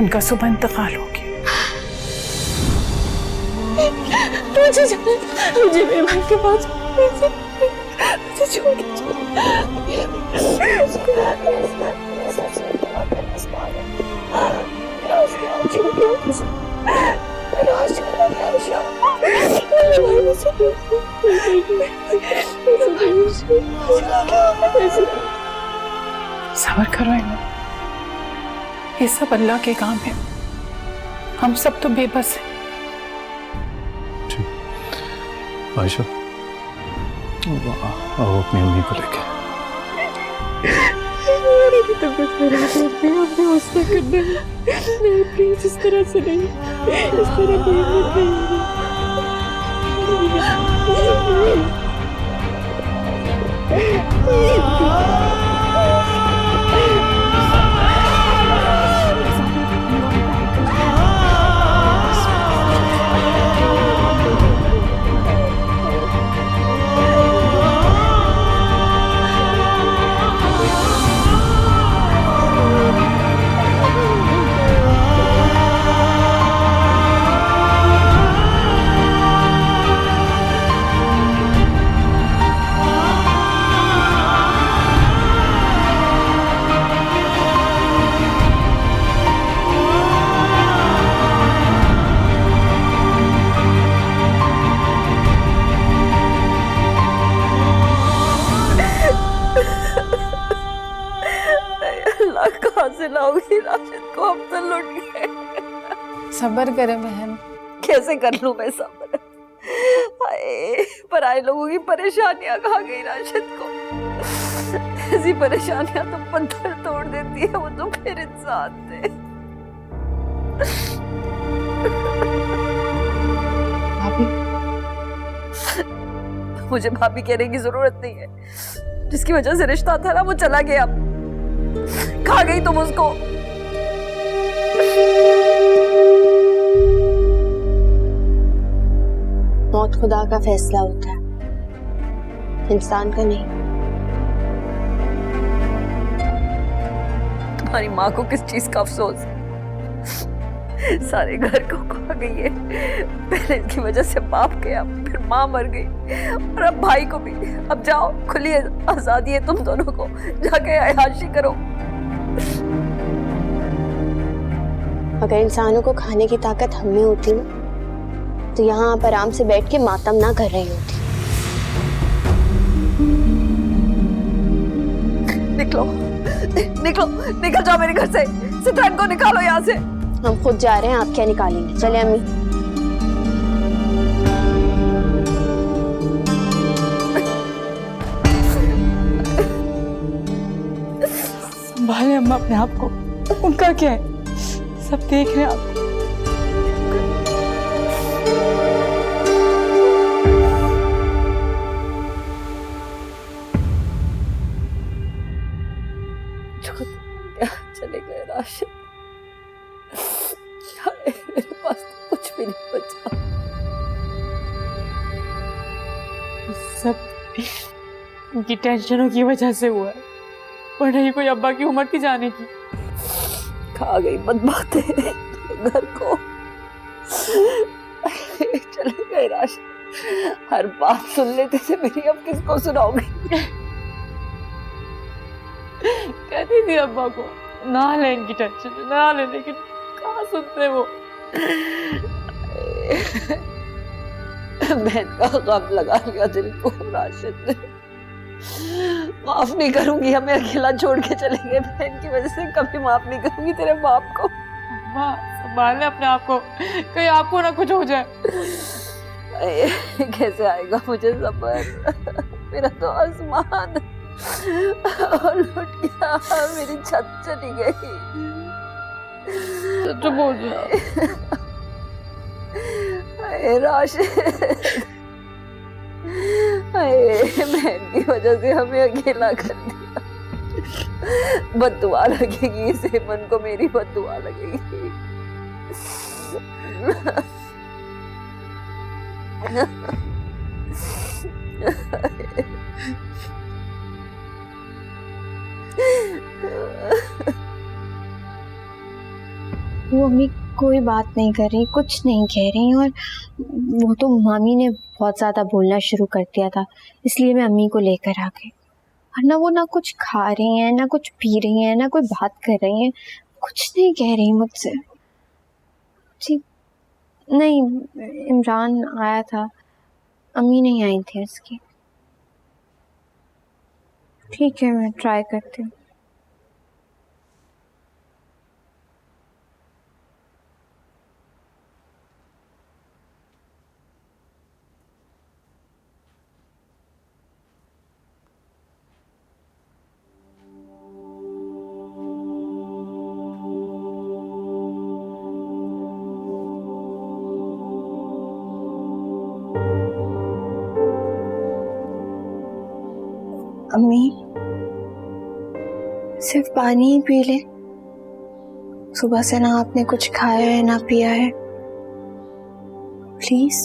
उनका सुबह इंतकाल हो गया। मुझे मेरे भाई के पास मुझे छोड़ के सब्र करो इमन, ये सब अल्लाह के काम है, हम सब तो बेबस हैं। आयशा, आओ अपनी अम्मी को लेके। मेरी तबीयत खराब है, आपने हौसला करना है। नहीं प्लीज, इस तरह से नहीं, इस तरह कहाँ से लाओगी राशिद को? हम तो लुट गए। सब्र करे बहन। कैसे कर लूं मैं सब्र? हाय, पराए लोगों की परेशानियां खा गई राशिद को। ऐसी परेशानियां तो पत्थर तोड़ देती है, वो तो फिर इंसान थे। भाभी, मुझे भाभी कहने की जरूरत नहीं है। जिसकी वजह से रिश्ता था ना, वो चला गया। खा गई तुम उसको। मौत खुदा का फैसला होता है, इंसान का नहीं। तुम्हारी माँ को किस चीज का अफसोस? सारे घर को खा गई है। पहले इसकी वजह से बाप गया, फिर माँ मर गई, और अब भाई को भी। अब जाओ, खुली आजादी है तुम दोनों को, जाके अय्याशी करो। अगर इंसानों को खाने की ताकत हम में होती ना, तो यहाँ आप आराम से बैठ के मातम ना कर रही होती। निकलो, निकलो, निकल जाओ मेरे घर से। सिद्धांत को निकालो यहाँ से। हम खुद जा रहे हैं, आप क्या निकालेंगे? चले अम्मी। संभाले अम्मा अपने आप को, उनका क्या है, सब देख रहे हैं आपको। चले गए राशिद, मेरे पास तो कुछ भी नहीं बचा। सब उनकी टेंशनों की वजह से हुआ है, और नहीं कोई अब्बा की उम्र की जाने की। खा गई बदबाते घर को। चले गए राशिद, हर बात सुन लेते थे मेरी, अब किसको सुनाओगी? कहती थी अब्बा को ना ले इनकी टेंशन, ना ले, लेकिन कहाँ सुनते वो। बहन का गम लगा लिया दिल को राशिद ने। माफ नहीं करूंगी, हमें अकेला छोड़ के चले गए। बहन की वजह से कभी माफ नहीं करूंगी तेरे बाप को। अम्मा संभाल ले अपने आप को, कहीं आपको ना कुछ हो जाए। कैसे आएगा मुझे सब्र? मेरा तो आसमान लुट गया, मेरी छत चली गई। तो बोल रहा राशिद, बहन की वजह से हमें अकेला कर दिया। बद्दुआ लगेगी इसे, मन को मेरी बद्दुआ लगेगी। वो अम्मी कोई बात नहीं कर रही, कुछ नहीं कह रही। और वो तो मामी ने बहुत ज्यादा बोलना शुरू कर दिया था, इसलिए मैं अम्मी को लेकर आ गई। वरना वो ना कुछ खा रही हैं, ना कुछ पी रही हैं, ना कोई बात कर रही हैं, कुछ नहीं कह रही मुझसे। जी नहीं, इमरान आया था, अम्मी नहीं आई थी उसकी। ठीक है, मैं ट्राई करती हूँ। अम्मी सिर्फ पानी ही पी ले, सुबह से ना आपने कुछ खाया है ना पिया है, प्लीज।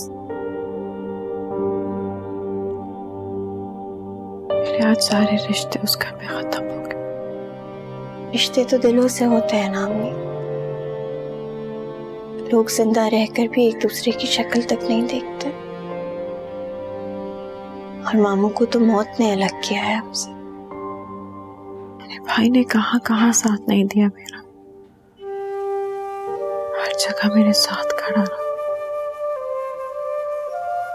मेरे आज सारे रिश्ते उस घर में खत्म हो गए। रिश्ते तो दिलों से होते हैं ना अम्मी। लोग जिंदा रहकर भी एक दूसरे की शक्ल तक नहीं देखते, और मामू को तो मौत ने अलग किया है आपसे। मेरे भाई ने कहाँ कहाँ साथ नहीं दिया मेरा, हर जगह मेरे साथ खड़ा रहा,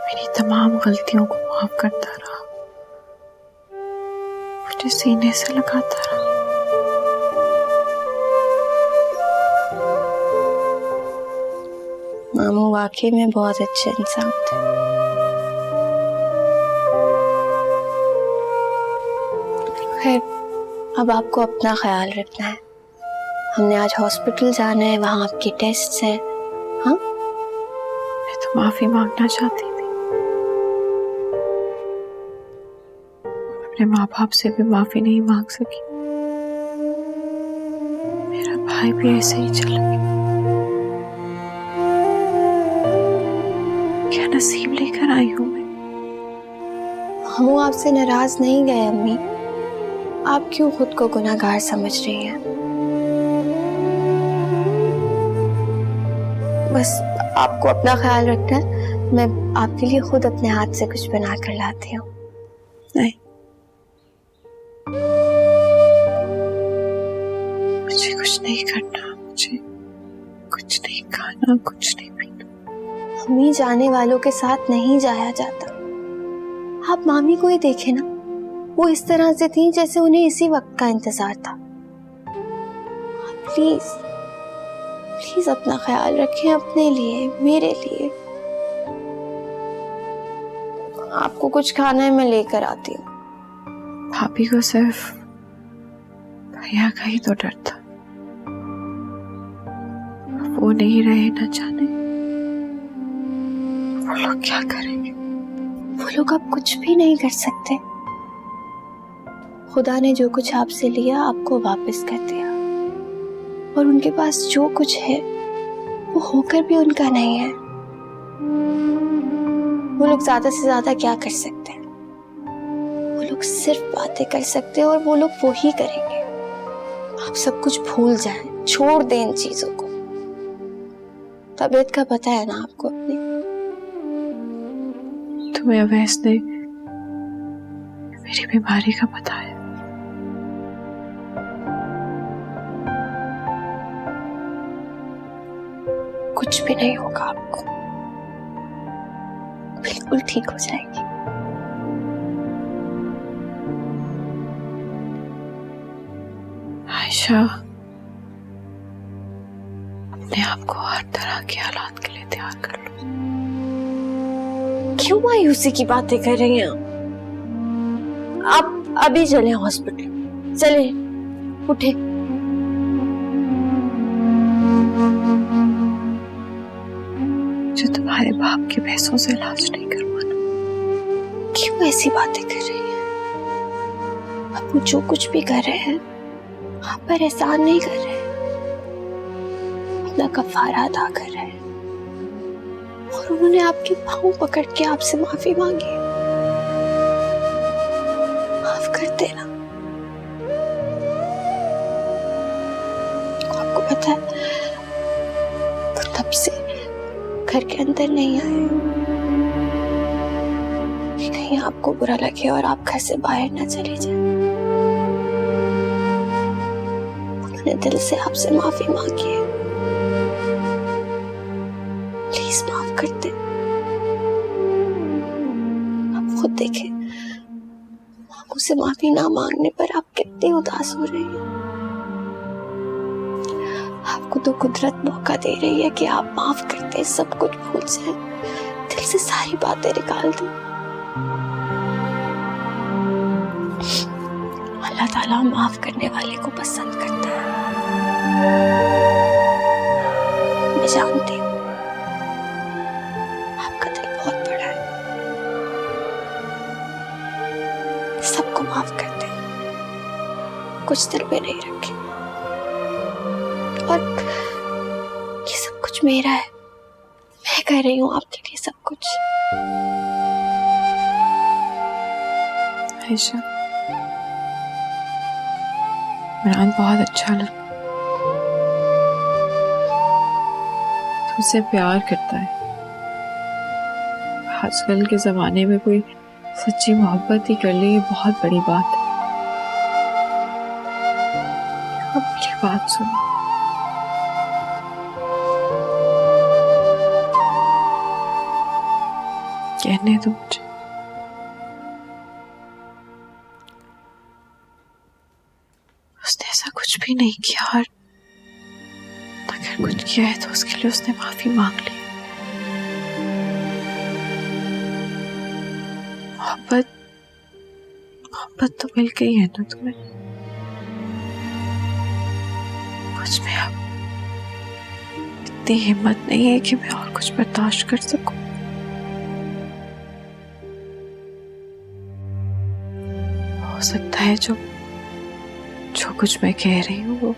मेरी तमाम गलतियों को माफ करता रहा, मुझे सीने से लगाता रहा। मामू वाकई में बहुत अच्छे इंसान थे। खैर, अब आपको अपना ख्याल रखना है। हमने आज हॉस्पिटल जाना है, वहाँ आपके टेस्ट हैं। हाँ, मैं तो माफी मांगना चाहती थी, अपने माँ बाप से भी माफी नहीं मांग सकी। मेरा भाई भी ऐसे ही चला गया। क्या नसीब लेकर आई हूँ मैं। हम आपसे नाराज नहीं गए अम्मी, आप क्यों खुद को गुनाहगार समझ रही हैं? बस आपको अपना ख्याल रखना है। मैं आपके लिए खुद अपने हाथ से कुछ बना कर लाती हूँ। नहीं, मुझे कुछ नहीं करना, मुझे कुछ नहीं खाना, कुछ नहीं पीना। अम्मी, जाने वालों के साथ नहीं जाया जाता। आप मामी को ही देखें ना, वो इस तरह से थी जैसे उन्हें इसी वक्त का इंतजार था। प्लीज प्लीज अपना ख्याल रखें, अपने लिए, मेरे लिए। आपको कुछ खाना है, मैं लेकर आती हूँ। भाभी को सिर्फ भैया का ही तो डर था, वो नहीं रहे, न जाने वो लोग क्या करेंगे। वो लोग अब कुछ भी नहीं कर सकते। खुदा ने जो कुछ आपसे लिया आपको वापस कर दिया, और उनके पास जो कुछ है वो होकर भी उनका नहीं है। वो लोग ज्यादा से ज्यादा क्या कर सकते हैं? वो लोग सिर्फ बातें कर सकते हैं, और वो लोग वो ही करेंगे। आप सब कुछ भूल जाएं, छोड़ दें इन चीजों को। तबीयत का पता है ना आपको अपनी। तुम्हें अवैस ने मेरी बीमारी का पता है। कुछ भी नहीं होगा आपको, बिल्कुल ठीक हो जाएगी। आयशा, अपने आप को हर तरह के हालात के लिए तैयार कर लो। क्यों मायूसी की बातें कर रही हैं आप? अभी चलें हॉस्पिटल, चलें, उठे। जो तुम्हारे बाप के पैसों से इलाज नहीं करवाना। क्यों ऐसी बातें कर रही हैं? अब वो जो कुछ भी कर रहे हैं आप पर एहसान नहीं कर रहे, अपना कफारा अदा कर रहे हैं। और उन्होंने आपके पाँव पकड़ के आपसे माफी मांगी। माफ कर देना। आपको पता है, तब से घर के अंदर नहीं आए कि कहीं आपको बुरा लगे और आप घर से बाहर ना चले जाए। उन्होंने दिल से आपसे माफी मांगी है, प्लीज माफ कर दे। आप खुद देखें, मुझसे माफी ना मांगने पर आप कितनी उदास हो रही हैं। आपको तो कुदरत मौका दे रही है कि आप माफ करते, सब कुछ भूल जाए, दिल से सारी बातें निकाल दें। अल्लाह ताला माफ करने वाले को पसंद करता है। मैं जानती हूँ आपका दिल बहुत बड़ा है, सबको माफ कर दे, कुछ दिल में नहीं रखे। और ये सब कुछ मेरा है, मैं कर रही हूँ आपके लिए सब कुछ। आयशा, इमरान बहुत अच्छा लड़का, तुमसे प्यार करता है। आजकल के जमाने में कोई सच्ची मोहब्बत ही कर ले, ये बहुत बड़ी बात है। अब मेरी बात सुनो, कहने दो मुझे। उसने ऐसा कुछ भी नहीं किया, और अगर कुछ किया है तो उसके लिए उसने माफी मांग ली। मोहब्बत मोहब्बत तो मिल गई है ना तुम्हें। मुझ में अब इतनी हिम्मत नहीं है कि मैं और कुछ बर्दाश्त कर सकूं। हो सकता है जो कुछ मैं कह रही हूँ वो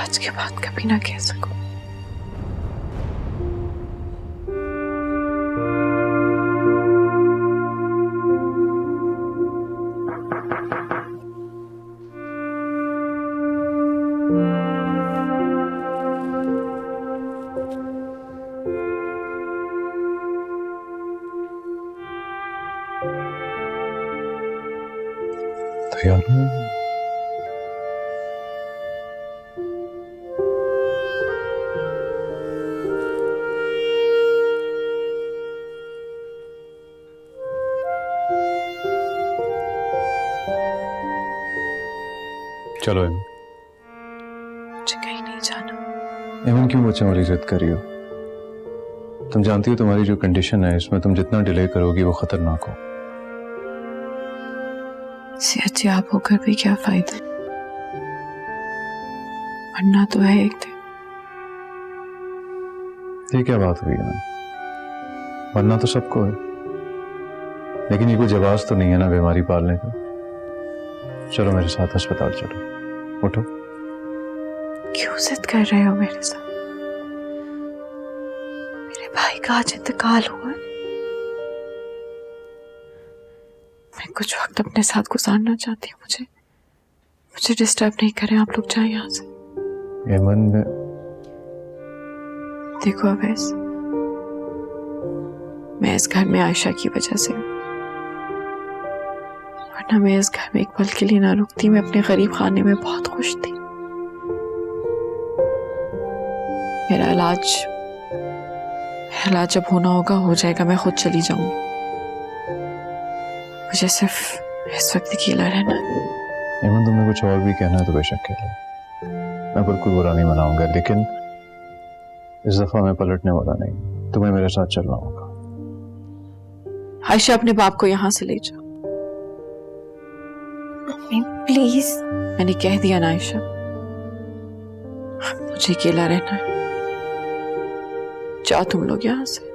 आज के बाद कभी ना कह सकूं। तैयार हो? चलो एमन। मुझे कहीं नहीं जाना। एमन, क्यों बच्चों वाली जिद कर रही हो? तुम जानती हो तुम्हारी जो कंडीशन है, इसमें तुम जितना डिले करोगी वो खतरनाक हो। सेहतयाब होकर भी क्या फायदा, मरना तो है एक दिन। ये क्या बात हुई है? मरना तो सबको है, लेकिन ये कोई जवाब तो नहीं है ना बीमारी पालने का। चलो मेरे साथ अस्पताल चलो, उठो। क्यों जिद कर रहे हो मेरे साथ? मेरे भाई का आज इंतकाल हुआ है। मैं कुछ वक्त अपने साथ गुजारना चाहती हूँ। मुझे डिस्टर्ब नहीं करें, आप लोग जाएं यहाँ से। एमन, देखो अवैस, मैं इस घर में आयशा की वजह से हूँ, वरना मैं इस घर में एक पल के लिए ना रुकती। मैं अपने गरीब खाने में बहुत खुश थी। मेरा इलाज जब होना होगा हो जाएगा, मैं खुद चली जाऊंगी। मुझे सिर्फ इस वक्त अकेला रहना है। एमन, तुमने कुछ और भी कहना है तो बेशक कह लो, मैं बिल्कुल बुरा नहीं मनाऊंगा, लेकिन इस दफा मैं पलटने वाला नहीं। तुम्हें मेरे साथ चलना होगा। आयशा, अपने बाप को यहाँ से ले जाओ। प्लीज। मैंने कह दिया ना आयशा, मुझे अकेला रहना है। जाओ तुम लोग यहाँ से।